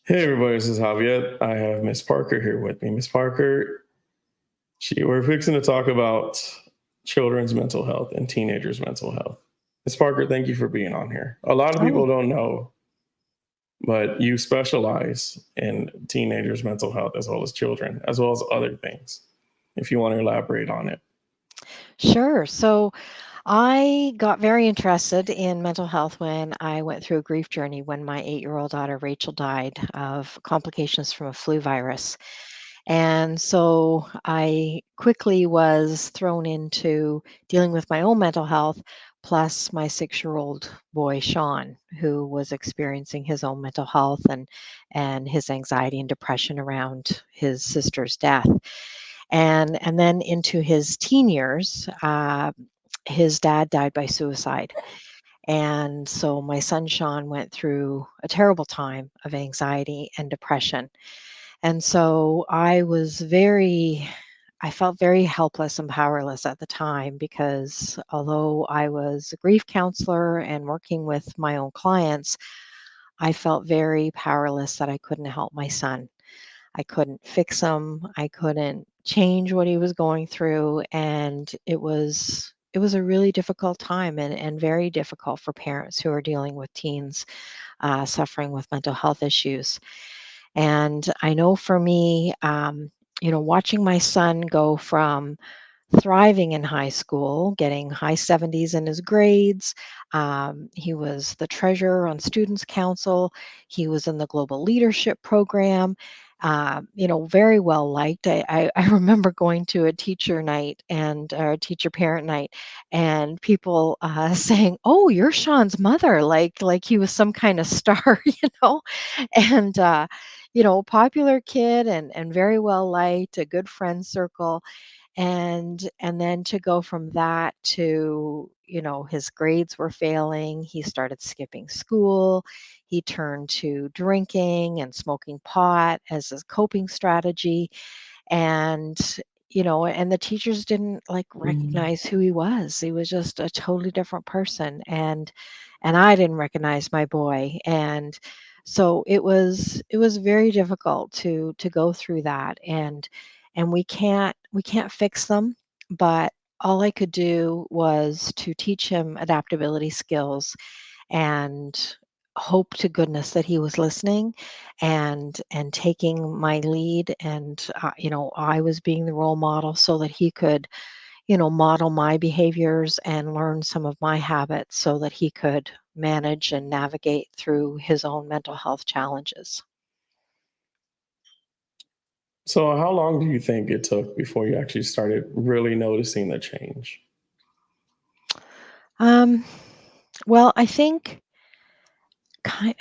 Hey everybody, this is Javier. I have Miss Parker here with me. Miss Parker, we're fixing to talk about children's mental health and teenagers' mental health. Miss Parker, thank you for being on here. A lot of Oh, people don't know, but you specialize in teenagers' mental health as well as children, as well as other things. If you want to elaborate on it. sure. So I got very interested in mental health when I went through a grief journey when my 8-year-old daughter Rachel died of complications from a flu virus. And so I quickly was thrown into dealing with my own mental health, plus my 6-year-old boy, Sean, who was experiencing his own mental health and his anxiety and depression around his sister's death. And then into his teen years, his dad died by suicide. And so my son Sean went through a terrible time of anxiety and depression. And so I felt very helpless and powerless at the time because although I was a grief counselor and working with my own clients, I felt very powerless that I couldn't help my son. I couldn't fix him. I couldn't change what he was going through. And it was a really difficult time and very difficult for parents who are dealing with teens suffering with mental health issues. And I know for me, watching my son go from thriving in high school, getting high 70s in his grades. He was the treasurer on Students' Council. He was in the Global Leadership Program. Very well liked. I remember going to a teacher night and or teacher parent night, and people saying, "Oh, you're Sean's mother," like he was some kind of star, and popular kid and very well liked, a good friend circle and then to go from that to his grades were failing, he started skipping school, he turned to drinking and smoking pot as a coping strategy, and the teachers didn't like Mm. recognize who he was just a totally different person, and I didn't recognize my boy, and so it was very difficult to go through that, and we can't fix them, but all I could do was to teach him adaptability skills and hope to goodness that he was listening and taking my lead, and I was being the role model so that he could model my behaviors and learn some of my habits so that he could manage and navigate through his own mental health challenges. So, how long do you think it took before you actually started really noticing the change? um, well, I think Ki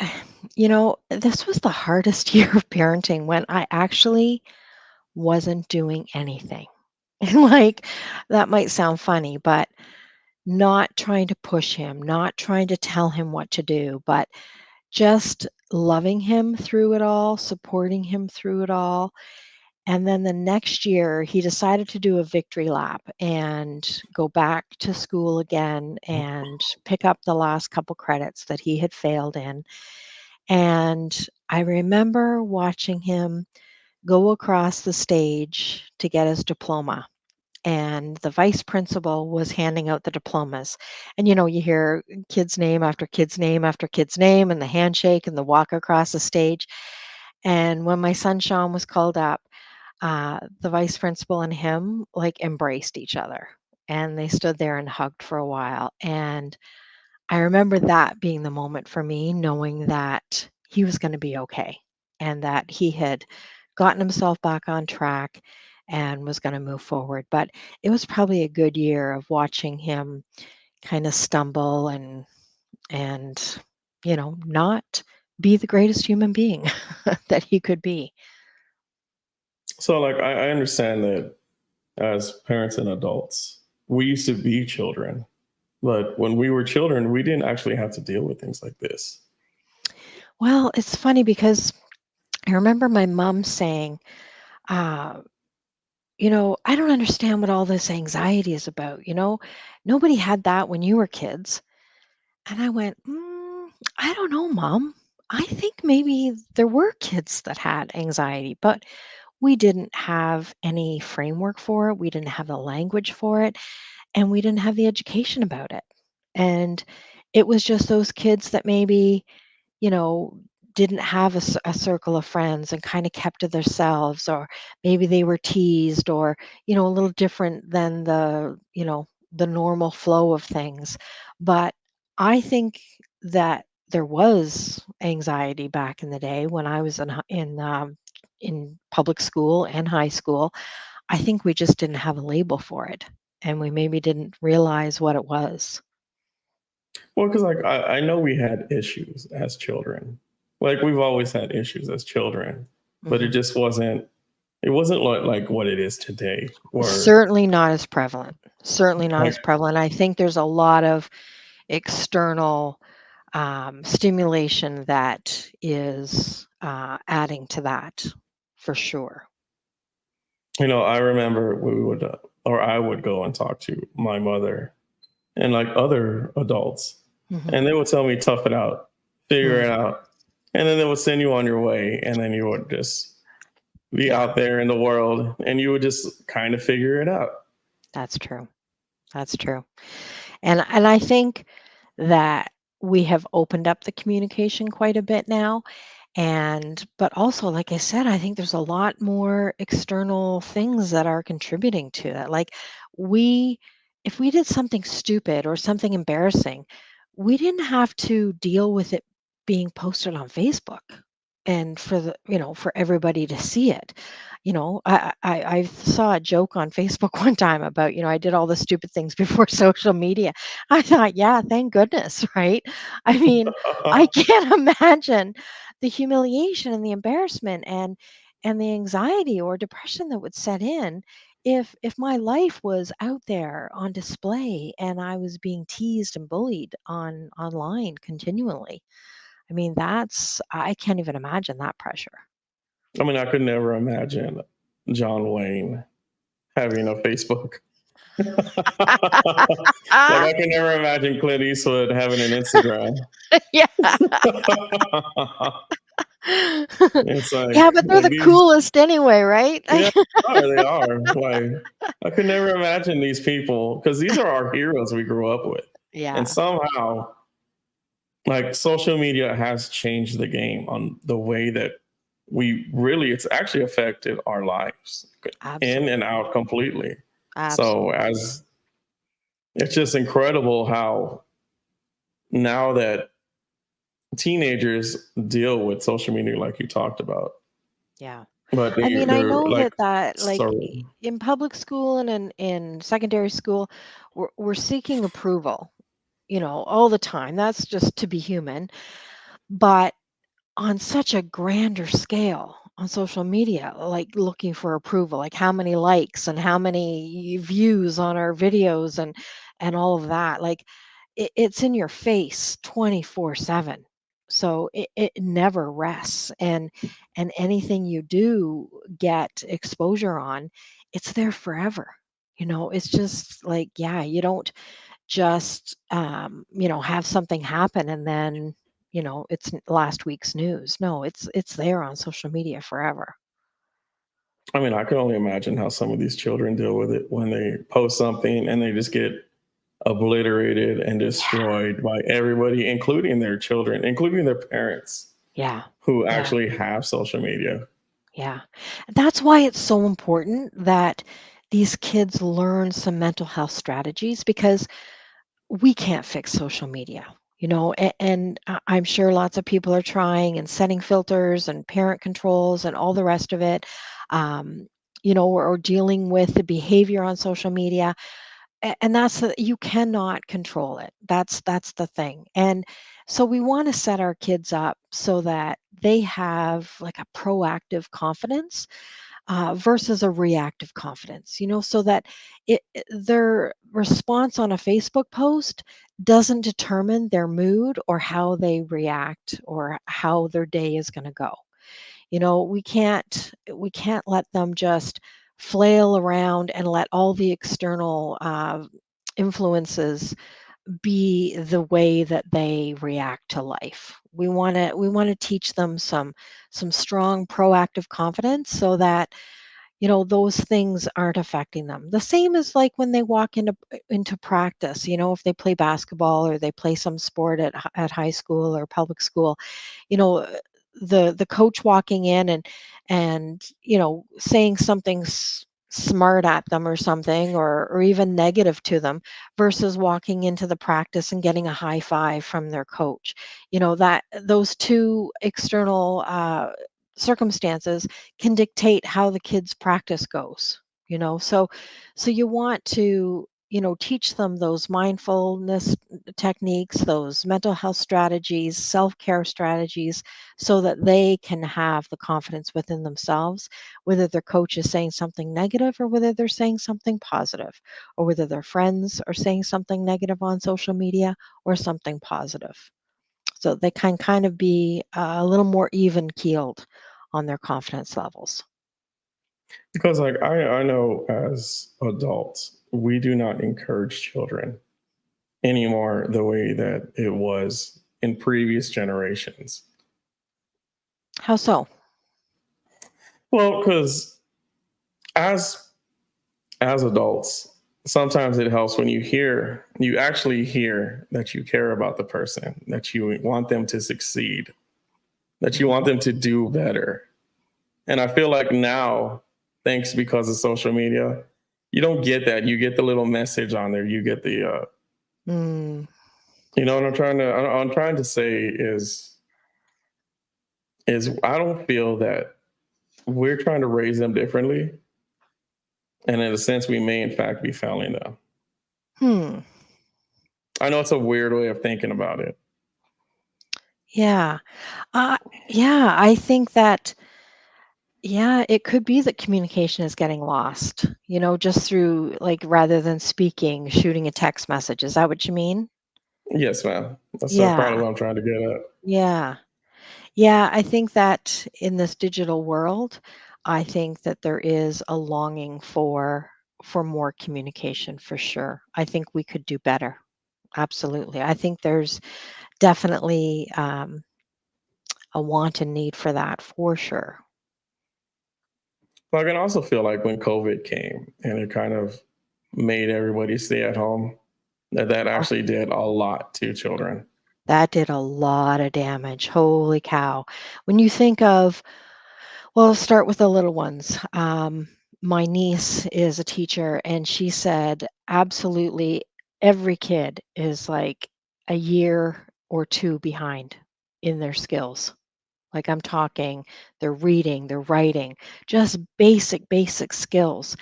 this was the hardest year of parenting when I actually wasn't doing anything. And, like, that might sound funny, but not trying to push him, not trying to tell him what to do, but just loving him through it all, supporting him through it all. And then the next year, he decided to do a victory lap and go back to school again and pick up the last couple credits that he had failed in. And I remember watching him go across the stage to get his diploma. And the vice principal was handing out the diplomas. And you hear kid's name after kid's name after kid's name, and the handshake and the walk across the stage. And when my son Sean was called up, the vice principal and him like embraced each other. And they stood there and hugged for a while. And I remember that being the moment for me, knowing that he was gonna be okay and that he had gotten himself back on track and was gonna move forward. But it was probably a good year of watching him kinda stumble and not be the greatest human being that he could be. So, like, I understand that as parents and adults, we used to be children. But when we were children, we didn't actually have to deal with things like this. Well, it's funny because I remember my mom saying, uh I don't understand what all this anxiety is about. Nobody had that when you were kids. And I went, I don't know, mom. I think maybe there were kids that had anxiety, but we didn't have any framework for it. We didn't have the language for it, and we didn't have the education about it. And it was just those kids that maybe, you know, didn't have a circle of friends and kind of kept to themselves, or maybe they were teased, or, a little different than the normal flow of things. But I think that there was anxiety back in the day when I was in public school and high school. I think we just didn't have a label for it, and we maybe didn't realize what it was. Well, because like I know we had issues as children. Like we've always had issues as children, but it Mhm. just wasn't. It wasn't like what it is today, where Certainly not as prevalent. Certainly not like as prevalent. I think there's a lot of external stimulation that is adding to that for sure. I remember we would or I would go and talk to my mother and like other adults, Hmm. and they would tell me tough it out, figure Mm, it out, and then they would send you on your way, and then you would just be yeah, out there in the world, and you would just kind of figure it out. that's true. That's true. And I think that we have opened up the communication quite a bit now. And but also, like I said, I think there's a lot more external things that are contributing to that. Like we if we did something stupid or something embarrassing, we didn't have to deal with it being posted on Facebook and for everybody to see it. I saw a joke on Facebook one time about, I did all the stupid things before social media. I thought, yeah, thank goodness, right? I mean, I can't imagine the humiliation and the embarrassment and the anxiety or depression that would set in if my life was out there on display and I was being teased and bullied online continually. I mean, I can't even imagine that pressure. I mean, I could never imagine John Wayne having a Facebook. Like Ah, I can never imagine Clint Eastwood having an Instagram. yeah. It's Yeah, but they're like the these, coolest anyway, right? yeah, they are. Like I could never imagine these people because these are our heroes we grew up with, and Yeah, somehow, like social media has changed the game on the way that it's actually affected our lives in and absolutely. out completely. So Absolutely. as it's just incredible how now that teenagers deal with social media like you talked about, Yeah. but I mean, I they're know like that like so. in public school and in secondary school, we're seeking approval, all the time. That's just to be human. But on such a grander scale on social media, like looking for approval, like how many likes and how many views on our videos and all of that. Like it's in your face 24/7. So it never rests. And anything you do get exposure on, it's there forever. It's just like, yeah, you don't just have something happen and then it's last week's news. No, it's there on social media forever. I mean, I can only imagine how some of these children deal with it when they post something and they just get obliterated and destroyed by everybody, including their children, including their parents Yeah, who yeah, actually have social media. yeah. That's why it's so important that these kids learn some mental health strategies, because we can't fix social media, and I'm sure lots of people are trying and setting filters and parent controls and all the rest of it, um, or dealing with the behavior on social media. And you cannot control it. That's the thing. And so we want to set our kids up so that they have like a proactive confidence versus a reactive confidence, so that their response on a Facebook post doesn't determine their mood or how they react or how their day is going to go. We can't let them just flail around and let all the external influences be the way that they react to life. We want to teach them some strong proactive confidence so that those things aren't affecting them. The same as like when they walk into practice, if they play basketball or they play some sport at high school or public school, you know, the coach walking in and saying something smart at them or something, or even negative to them, versus walking into the practice and getting a high five from their coach. That those two external circumstances can dictate how the kids' practice goes. So you want to teach them those mindfulness techniques, those mental health strategies, self-care strategies, so that they can have the confidence within themselves, whether their coach is saying something negative or whether they're saying something positive, or whether their friends are saying something negative on social media or something positive. So they can kind of be a little more even keeled on their confidence levels. Because like I know as adults, we do not encourage children anymore the way that it was in previous generations. How so? Well, because as as adults, sometimes it helps when you actually hear that you care about the person, that you want them to succeed, that you want Mhm. them to do better. And I feel like now, thanks because of social media, you don't get that. You get the little message on there. You get the Mm, what I'm trying to say is I don't feel that we're trying to raise them differently, and in a sense, we may in fact be failing them. hmm. I know it's a weird way of thinking about it. Yeah. Uh, yeah, I think that, yeah, it could be that communication is getting lost, just through, like, rather than speaking, shooting a text message. Is that what you mean? Yes, ma'am. That's probably Yeah. what I'm trying to get at. Yeah. Yeah, I think that in this digital world, I think that there is a longing for more communication for sure. I think we could do better. Absolutely. I think there's definitely a want and need for that for sure. But I can also feel like when COVID came and it kind of made everybody stay at home, that Oh, actually did a lot to children. that did a lot of damage. Holy cow. When you think of, well, I'll start with the little ones. My niece is a teacher, and she said absolutely every kid is like a year or two behind in their skills. Like, I'm talking, they're reading, they're writing, just basic skills.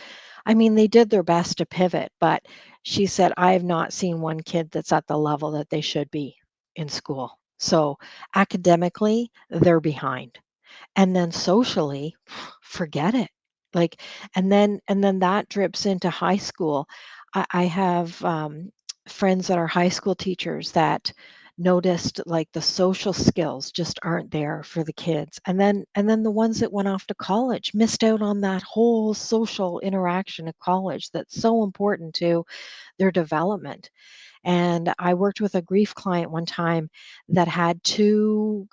I mean, they did their best to pivot, but she said, I have not seen one kid that's at the level that they should be in school. So academically, they're behind. And then socially, forget it. Like, and then that drips into high school. I have friends that are high school teachers that noticed like the social skills just aren't there for the kids. And then the ones that went off to college missed out on that whole social interaction at college that's so important to their development. And I worked with a grief client one time that had two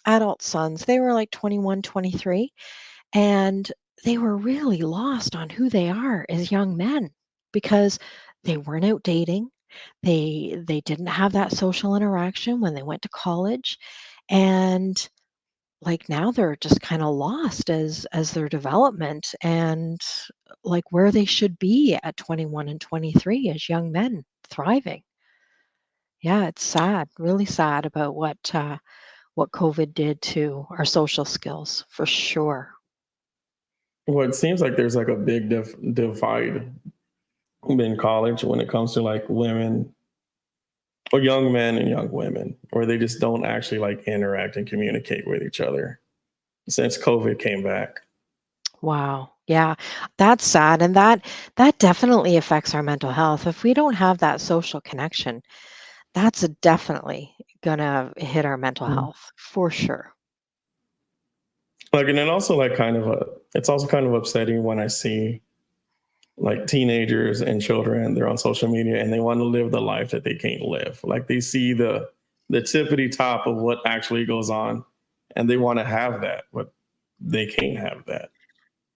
adult sons. They were like 21, 23, and they were really lost on who they are as young men because they weren't out dating. They didn't have that social interaction when they went to college. And like now they're just kind of lost as their development and like where they should be at 21 and 23 as young men thriving. Yeah, it's sad, really sad about what COVID did to our social skills for sure. Well, it seems like there's like a big divide in college when it comes to like women or young men and young women, where they just don't actually like interact and communicate with each other since COVID came back. Wow. Yeah, that's sad, and that definitely affects our mental health. If we don't have that social connection, that's definitely gonna hit our mental Mm. health for sure. Like, and then also like it's also kind of upsetting when I see like teenagers and children, they're on social media and they want to live the life that they can't live. Like they see the tippity top of what actually goes on and they want to have that, but they can't have that.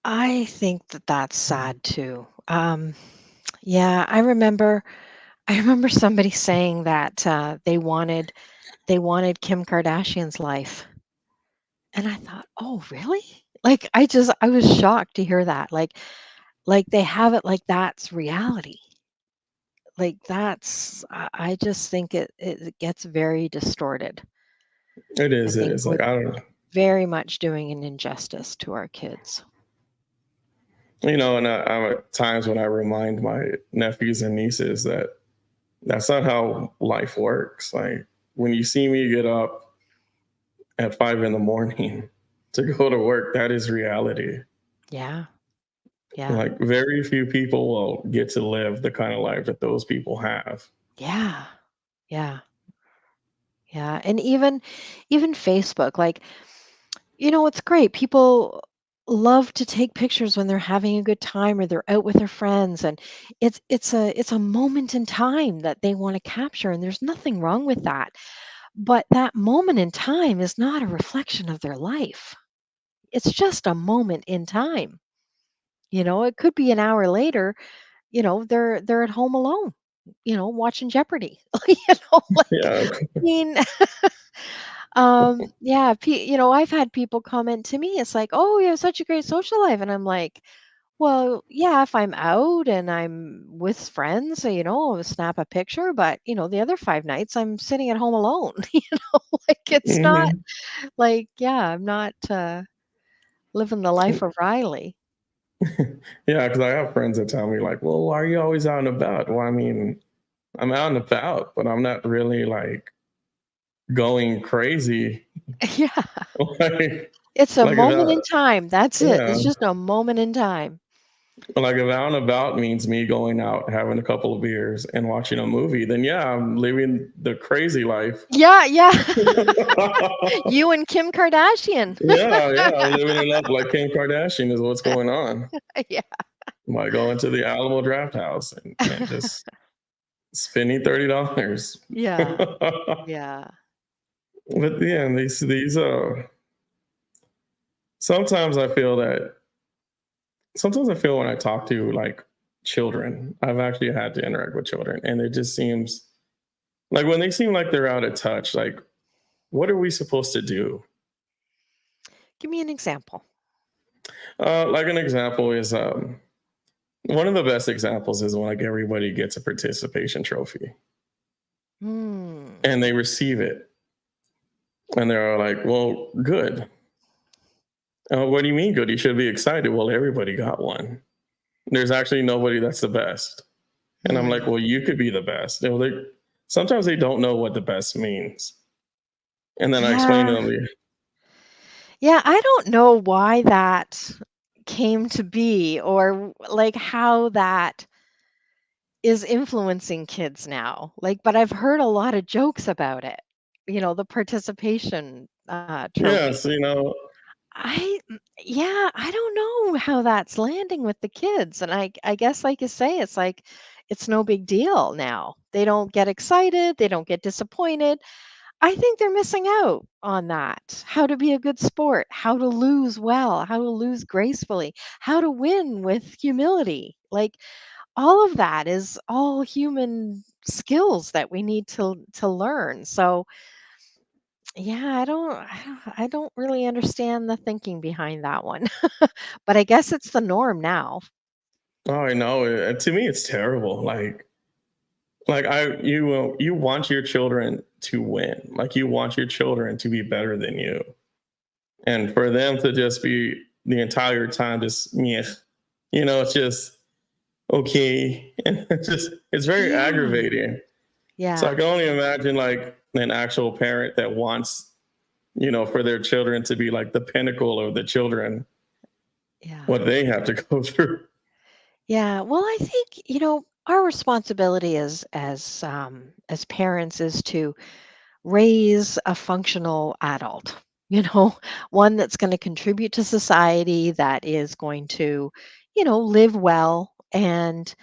I think that that's sad too. Yeah, I remember somebody saying that they wanted Kim Kardashian's life, and I thought, oh, really? Like I was shocked to hear that. Like they have it like that's reality. Like I just think it gets very distorted. It I is, it think is. we're Like I don't very much doing an injustice to our kids. and I'm at times when I remind my nephews and nieces that that's not how life works. Like when you see me get up at 5 in the morning to go to work, that is reality. Yeah, yeah, Like very few people will get to live the kind of life that those people have. yeah, yeah, yeah. And even Facebook, like, it's great. People love to take pictures when they're having a good time or they're out with their friends, and it's a moment in time that they want to capture, and there's nothing wrong with that. But that moment in time is not a reflection of their life. It's just a moment in time. It could be an hour later, they're at home alone, watching Jeopardy. Like, Yeah, I mean, yeah, I've had people comment to me, it's like, "Oh, you have such a great social life." And I'm like, "Well, yeah, if I'm out and I'm with friends, so, I'll snap a picture, but, the other 5 nights I'm sitting at home alone." Like it's not hmm like, yeah, I'm not living the life of Riley. yeah. Because I have friends that tell me like, "Well, why are you always out and about?" Well, I mean, I'm out and about, but I'm not really like going crazy. Yeah. like, It's a like if moment in time. That's it. yeah, It's just a moment in time. like if out and about means me going out, having a couple of beers, and watching a movie, then yeah, I'm living the crazy life. Yeah, yeah. yeah, You and Kim Kardashian. yeah, I'm living it up like Kim Kardashian is what's going on. Yeah. Might go into the Alamo Draft House and just spending $30. Yeah. but Yeah. yeah, and these sometimes I feel that sometimes I feel when I talk to like children, I've actually had to interact with children, and it just seems like when they seem like they're out of touch, like what are we supposed to do? Give me an example. Like an example is one of the best examples is when like everybody gets a participation trophy Hmm. and they receive it and they're like, well, good. What do you mean good? You should be excited. Well, everybody got one. There's actually nobody that's the best. And I'm like, Hmm. well, you could be the best. Sometimes they don't know what the best means. And then I explain to Yeah. them, Yeah, I don't know why that came to be or like how that is influencing kids now. Like, but I've heard a lot of jokes about it. The participation trophy. yes, you know, Yeah, I don't know how that's landing with the kids. And I guess like you say, it's like it's no big deal now. They don't get excited, they don't get disappointed. I think they're missing out on that. How to be a good sport, how to lose well, how to lose gracefully, how to win with humility. Like all of that is all human skills that we need to learn. So, yeah, I don't really understand the thinking behind that one. But I guess it's the norm now. oh, I know. To me, it's terrible. Like you want your children to win. Like you want your children to be better than you, and for them to just be the entire time just yeah, it's just okay, and it's very Yeah. aggravating. So I Yeah. can only imagine like an actual parent that wants for their children to be like the pinnacle of the children, Yeah. what they have to go through. Yeah. Well, I think, our responsibility as parents is to raise a functional adult, one that's going to contribute to society, that is going to, live well And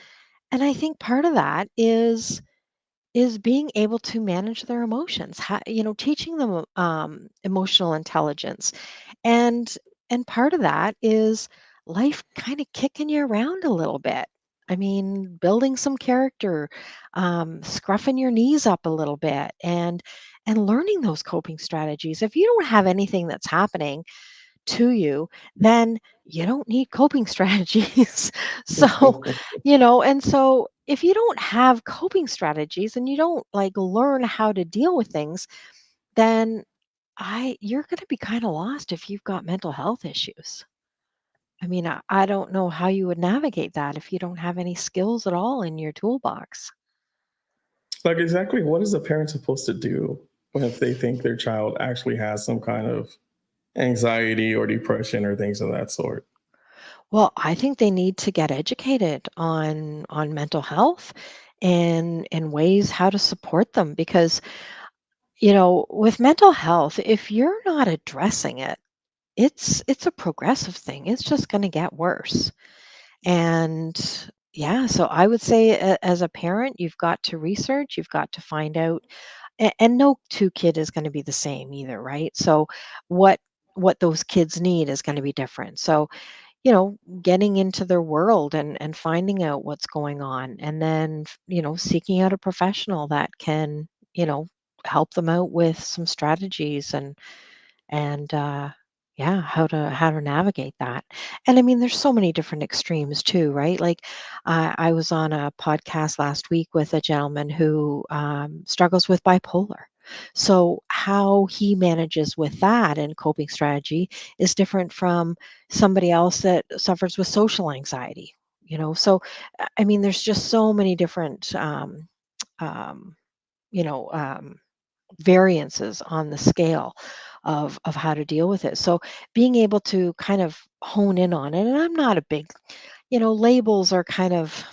and I think part of that is being able to manage their emotions, teaching them emotional intelligence. And and part of that is life kind of kicking you around a little bit. I mean, building some character, scruffing your knees up a little bit, and learning those coping strategies. If you don't have anything that's happening to you, then you don't need coping strategies. So, and so if you don't have coping strategies and you don't like learn how to deal with things, then I you're going to be kind of lost if you've got mental health issues. I mean, I don't know how you would navigate that if you don't have any skills at all in your toolbox. Like, exactly what is a parent supposed to do if they think their child actually has some kind of anxiety or depression or things of that sort? Well, I think they need to get educated on mental health and ways how to support them because, with mental health, if you're not addressing it, it's a progressive thing. It's just going to get worse. And yeah, so I would say as a parent, you've got to research, you've got to find out, and no two kid is going to be the same either, right? So what what those kids need is going to be different. So getting into their world and finding out what's going on, and then, seeking out a professional that can, help them out with some strategies and yeah, how to navigate that. And I mean, there's so many different extremes too, right? Like, I was on a podcast last week with a gentleman who struggles with bipolar. So how he manages with that and coping strategy is different from somebody else that suffers with social anxiety. So I mean, there's just so many different um, you know um, variances on the scale of how to deal with it. So being able to kind of hone in on it, and I'm not a big, labels are kind of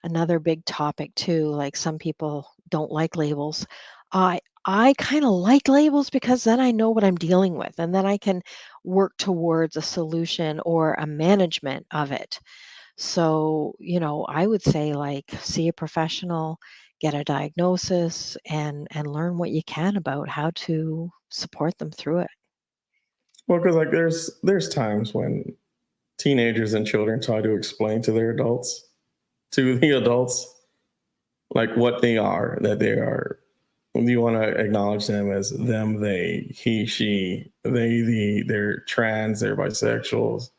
another big topic too. Like some people don't like labels. I kind of like labels because then I know what I'm dealing with and then I can work towards a solution or a management of it. So, I would say like see a professional, get a diagnosis and learn what you can about how to support them through it. Well, because like there's times when teenagers and children try to explain to the adults, like what they are, that they are. You want to acknowledge them as them, they, he, she, they're trans, they're bisexuals.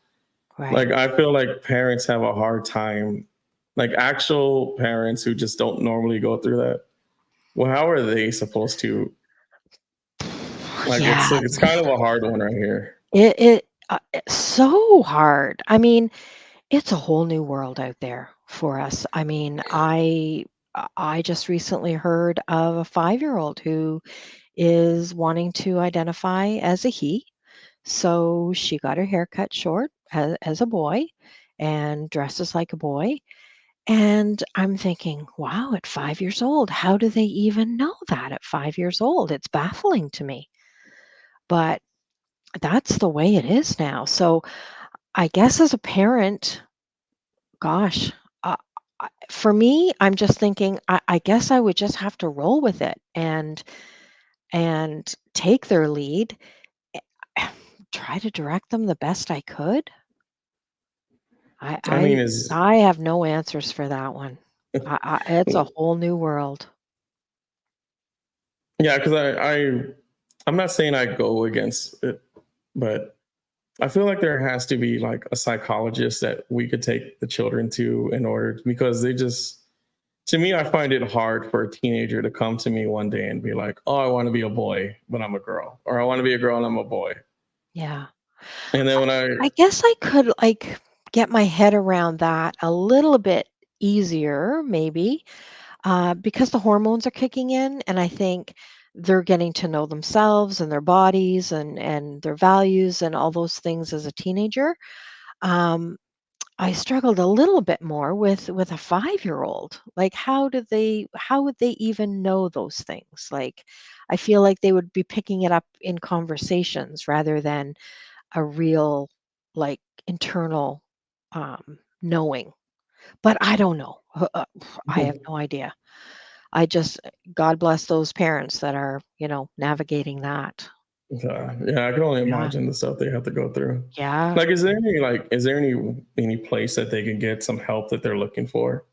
Right. Like I feel like parents have a hard time, like actual parents who just don't normally go through that. Well, how are they supposed to? Like Yeah, it's kind of a hard one right here. it's so hard. I mean, it's a whole new world out there for us. I mean, I just recently heard of a 5-year-old who is wanting to identify as a he. So she got her hair cut short as a boy and dresses like a boy. And I'm thinking, wow, at 5 years old, how do they even know that at 5 years old? It's baffling to me. But that's the way it is now. So I guess as a parent, gosh, uh, for me, I'm just thinking, I guess I would just have to roll with it and take their lead, try to direct them the best I could. I I mean, I is I have no answers for that one. It's a whole new world. yeah, because I'm not saying I go against it, but I feel like there has to be like a psychologist that we could take the children to in order, because they just, to me, I find it hard for a teenager to come to me one day and be like, "Oh, I want to be a boy, but I'm a girl," or "I want to be a girl and I'm a boy." Yeah. And then I when I, I guess I could, like, get my head around that a little bit easier maybe, because the hormones are kicking in, and I think they're getting to know themselves and their bodies and their values and all those things as a teenager. Um, I struggled a little bit more with a 5-year-old. Like, how would they even know those things? Like, I feel like they would be picking it up in conversations rather than a real, like, internal, knowing. But I don't know. I have no idea. I just God bless those parents that are, navigating that. Yeah, I can only Yeah. imagine the stuff they have to go through. Yeah. Like, is there any place that they can get some help that they're looking for?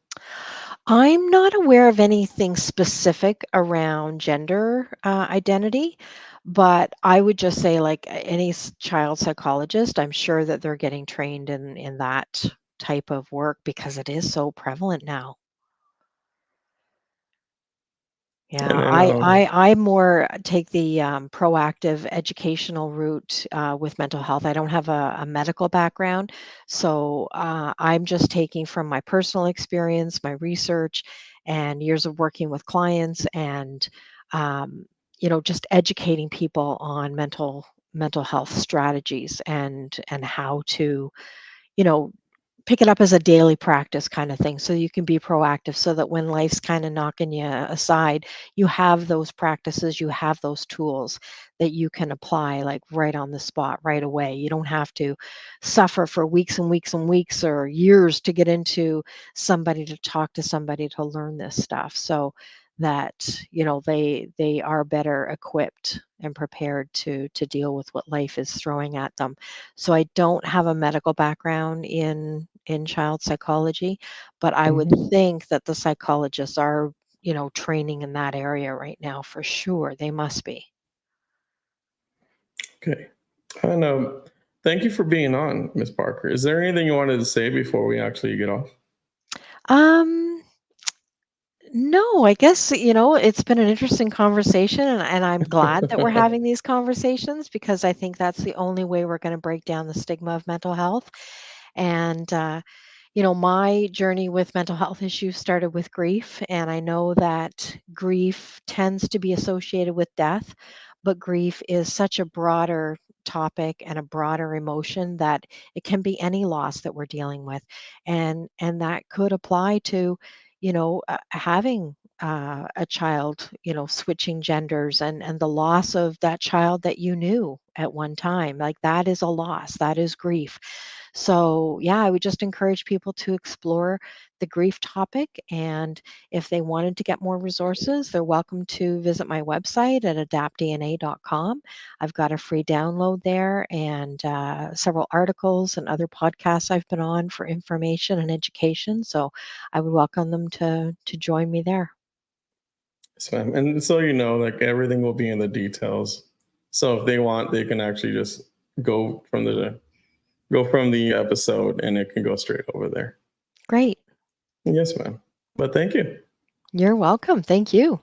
I'm not aware of anything specific around gender identity, but I would just say, like any child psychologist, I'm sure that they're getting trained in that type of work because it is so prevalent now. And Yeah, then, I more take the proactive educational route with mental health. I don't have a medical background, so I'm just taking from my personal experience, my research, and years of working with clients, and um, just educating people on mental health strategies and how to you know pick it up as a daily practice kind of thing so you can be proactive so that when life's kind of knocking you aside, you have those practices, you have those tools that you can apply like right on the spot right away. You don't have to suffer for weeks and weeks and weeks or years to get into somebody to talk to somebody to learn this stuff. So that they are better equipped and prepared to deal with what life is throwing at them. So I don't have a medical background in child psychology, but I would mhm, think that the psychologists are, training in that area right now for sure. They must be. okay. And thank you for being on, Miss Parker. Is there anything you wanted to say before we actually get off? Um, no, I guess, it's been an interesting conversation and I'm glad that we're having these conversations because I think that's the only way we're going to break down the stigma of mental health. And my journey with mental health issues started with grief, and I know that grief tends to be associated with death, but grief is such a broader topic and a broader emotion that it can be any loss that we're dealing with, and that could apply to, having a child, switching genders and the loss of that child that you knew at one time. Like that is a loss, that is grief. So, yeah, I would just encourage people to explore the grief topic. And if they wanted to get more resources, they're welcome to visit my website at adaptdna.com. I've got a free download there and several articles and other podcasts I've been on for information and education. So I would welcome them to join me there. Yes, ma'am. And so you know, like everything will be in the details. So if they want, they can actually just go from the go from the episode, and it can go straight over there. Great. Yes, ma'am. But thank you. You're welcome. Thank you.